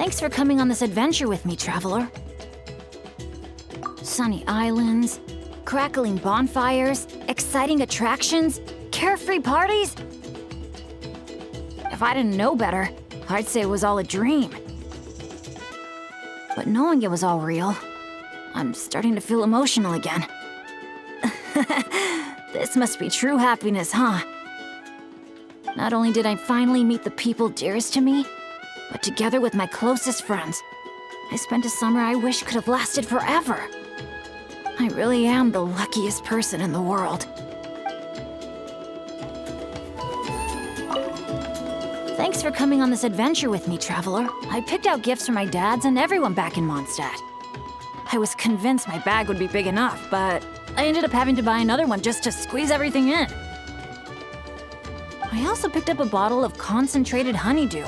Thanks for coming on this adventure with me, traveler. Sunny islands, crackling bonfires, exciting attractions, carefree parties. If I didn't know better, I'd say it was all a dream. But knowing it was all real, I'm starting to feel emotional again. This must be true happiness, huh? Not only did I finally meet the people dearest to me, but together with my closest friends, I spent a summer I wish could have lasted forever. I really am the luckiest person in the world. Thanks for coming on this adventure with me, traveler. I picked out gifts for my dads and everyone back in Mondstadt. I was convinced my bag would be big enough, but I ended up having to buy another one just to squeeze everything in. I also picked up a bottle of concentrated honeydew.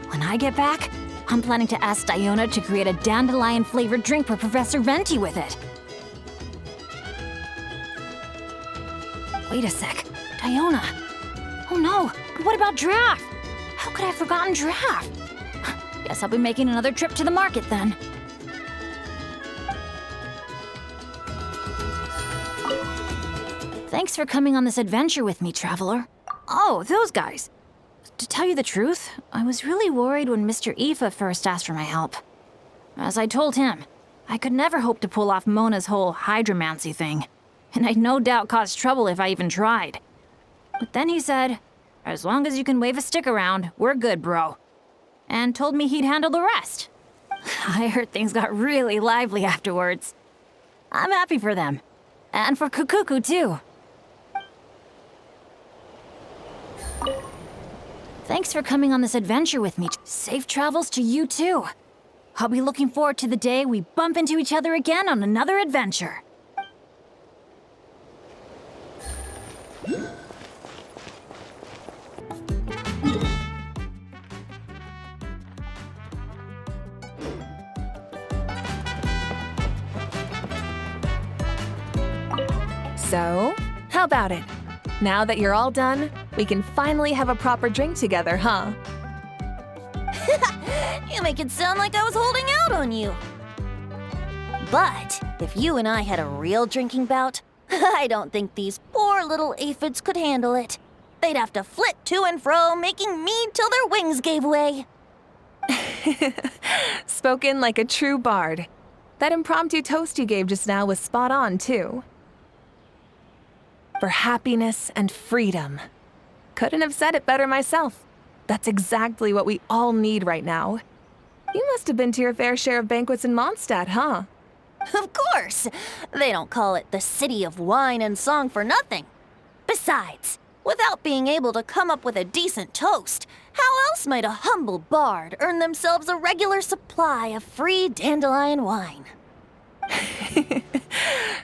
When I get back, I'm planning to ask Diona to create a dandelion-flavored drink for Professor Venti with it. Wait a sec, Diona. Oh no, but what about Draft? How could I have forgotten Draft? Guess I'll be making another trip to the market then. Thanks for coming on this adventure with me, traveler. Oh, those guys. To tell you the truth, I was really worried when Mr. Ifa first asked for my help. As I told him, I could never hope to pull off Mona's whole hydromancy thing, and I'd no doubt cause trouble if I even tried. But then he said, as long as you can wave a stick around, we're good, bro. And told me he'd handle the rest. I heard things got really lively afterwards. I'm happy for them. And for Kukuku, too. Thanks for coming on this adventure with me. Safe travels to you, too. I'll be looking forward to the day we bump into each other again on another adventure. So, how about it? Now that you're all done, we can finally have a proper drink together, huh? You make it sound like I was holding out on you. But if you and I had a real drinking bout, I don't think these poor little aphids could handle it. They'd have to flit to and fro, making mead till their wings gave way. Spoken like a true bard. That impromptu toast you gave just now was spot on, too. For happiness and freedom. Couldn't have said it better myself. That's exactly what we all need right now. You must have been to your fair share of banquets in Mondstadt, huh? Of course! They don't call it the City of Wine and Song for nothing. Besides, without being able to come up with a decent toast, how else might a humble bard earn themselves a regular supply of free dandelion wine?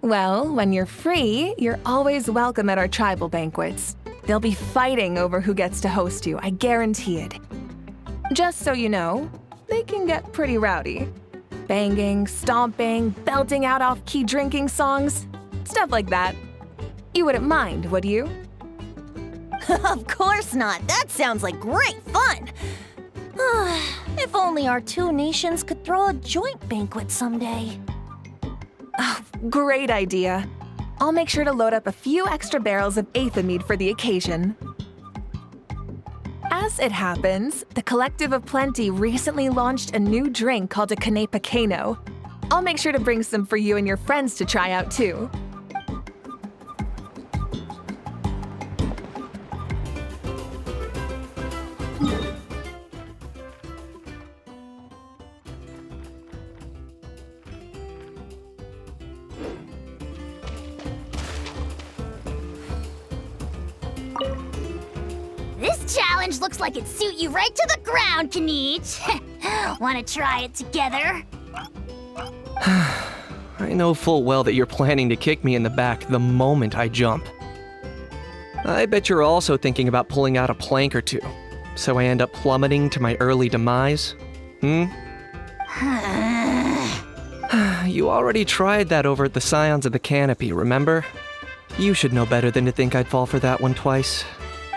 Well, when you're free, you're always welcome at our tribal banquets. They'll be fighting over who gets to host you, I guarantee it. Just so you know, they can get pretty rowdy. Banging, stomping, belting out off-key drinking songs, stuff like that. You wouldn't mind, would you? Of course not. That sounds like great fun. If only our two nations could throw a joint banquet someday. Oh, great idea. I'll make sure to load up a few extra barrels of Aether mead for the occasion. As it happens, the Collective of Plenty recently launched a new drink called a Canepa Cano. I'll make sure to bring some for you and your friends to try out too. This challenge looks like it'd suit you right to the ground, Kinich. Wanna try it together? I know full well that you're planning to kick me in the back the moment I jump. I bet you're also thinking about pulling out a plank or two, so I end up plummeting to my early demise? You already tried that over at the Scions of the Canopy, remember? You should know better than to think I'd fall for that one twice.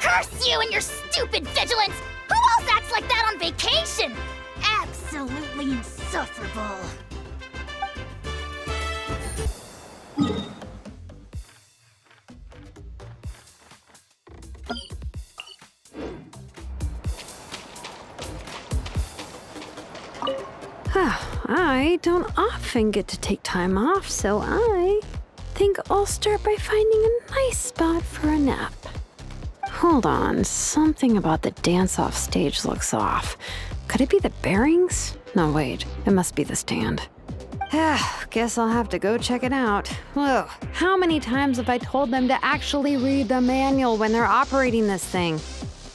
Curse you and your stupid vigilance! Who else acts like that on vacation? Abs absolutely insufferable. I don't often get to take time off, so I think I'll start by finding a nice spot for a nap. Hold on, something about the dance-off stage looks off. Could it be the bearings? No, wait, it must be the stand. Guess I'll have to go check it out. Whoa, how many times have I told them to actually read the manual when they're operating this thing?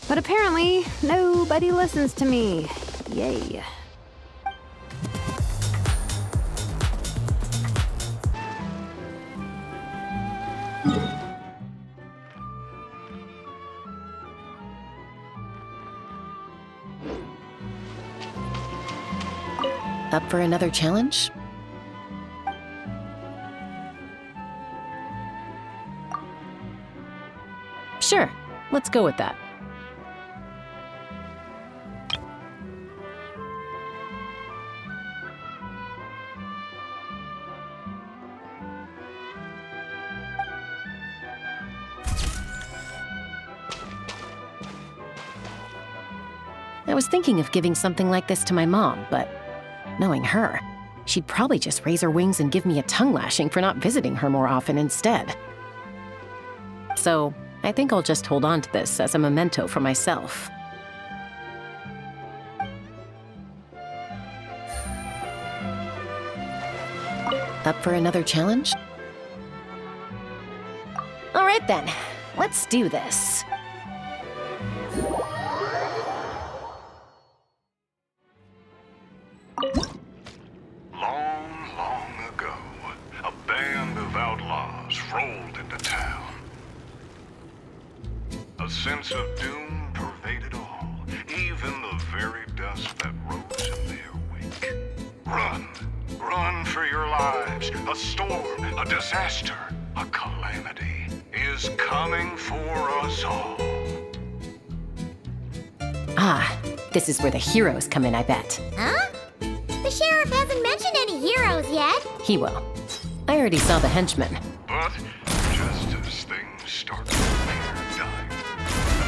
But apparently, nobody listens to me. Yay. Up for another challenge? Sure, let's go with that. I was thinking of giving something like this to my mom, but knowing her, she'd probably just raise her wings and give me a tongue lashing for not visiting her more often instead. So, I think I'll just hold on to this as a memento for myself. Up for another challenge? All right then, let's do this. Long ago, a band of outlaws rolled into town. A sense of doom pervaded all, even the very dust that rose in their wake. Run! Run for your lives! A storm, a disaster, a calamity is coming for us all. Ah, this is where the heroes come in, I bet. Huh? The sheriff hasn't mentioned any heroes yet. He will. I already saw the henchmen. But just as things start to appear dire,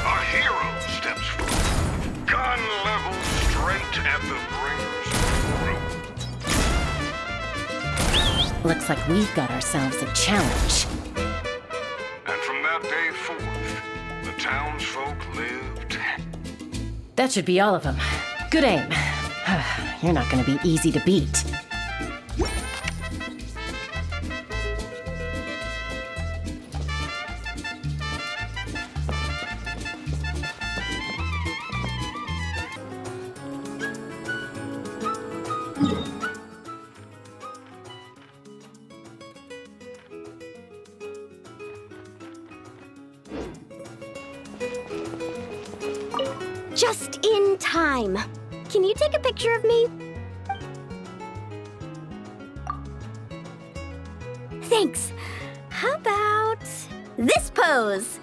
a hero steps forward, gun leveled straight at the bringers of ruin. Looks like we've got ourselves a challenge. And from that day forth, the townsfolk lived happy. That should be all of them. Good aim. You're not gonna be easy to beat. Just in time. Can you take a picture of me? Thanks. How about this pose?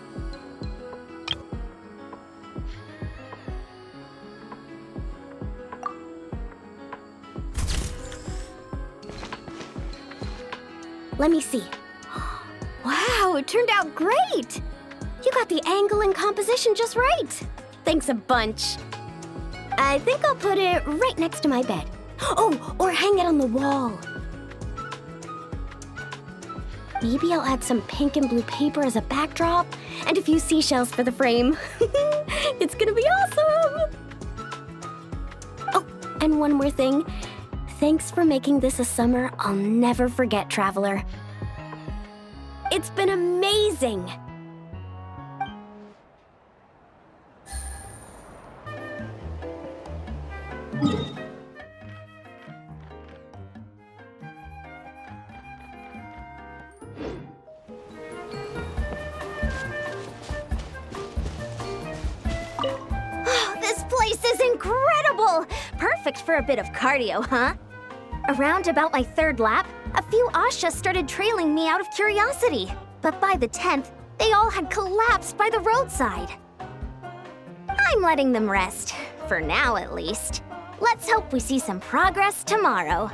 Let me see. Wow, it turned out great! You got the angle and composition just right. Thanks a bunch. I think I'll put it right next to my bed. Oh, or hang it on the wall. Maybe I'll add some pink and blue paper as a backdrop and a few seashells for the frame. It's gonna be awesome! Oh, and one more thing. Thanks for making this a summer I'll never forget, Traveler. It's been amazing! This place is incredible! Perfect for a bit of cardio, huh? Around about my third lap, a few Ashas started trailing me out of curiosity. But by the 10th, they all had collapsed by the roadside. I'm letting them rest, for now at least. Let's hope we see some progress tomorrow.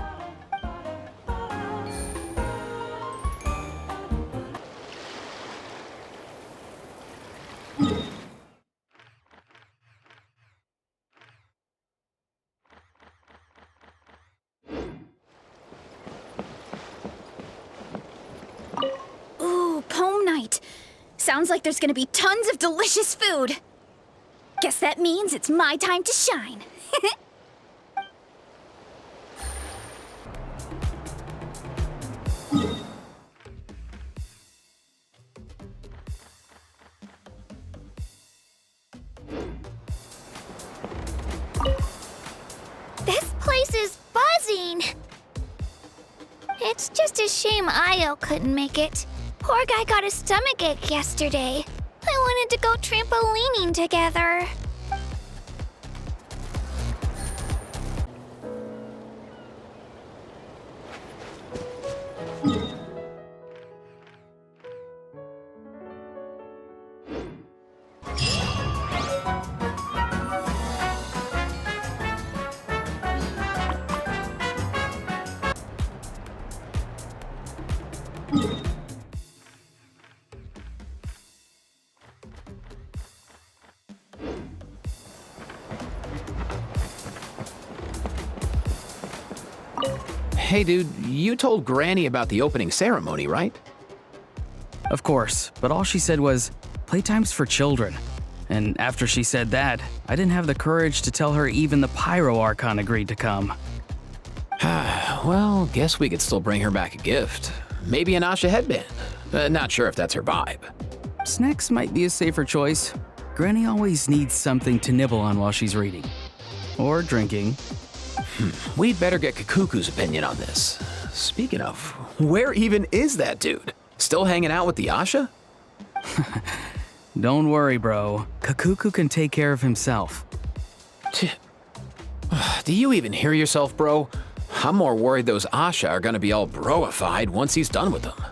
Ooh, Poem Night. Sounds like there's gonna be tons of delicious food. Guess that means it's my time to shine. This place is buzzing. It's just a shame Io couldn't make it. Poor guy got a stomachache yesterday. I wanted to go trampolining together. Hey dude, you told Granny about the opening ceremony, right? Of course, but all she said was, playtime's for children. And after she said that, I didn't have the courage to tell her even the Pyro Archon agreed to come. Well, guess we could still bring her back a gift. Maybe an Asha headband. Not sure if that's her vibe. Snacks might be a safer choice. Granny always needs something to nibble on while she's reading. Or drinking. We'd better get Kakuku's opinion on this. Speaking of, where even is that dude? Still hanging out with the Asha? Don't worry, bro. Kakuku can take care of himself. Do you even hear yourself, bro? I'm more worried those Asha are gonna be all broified once he's done with them.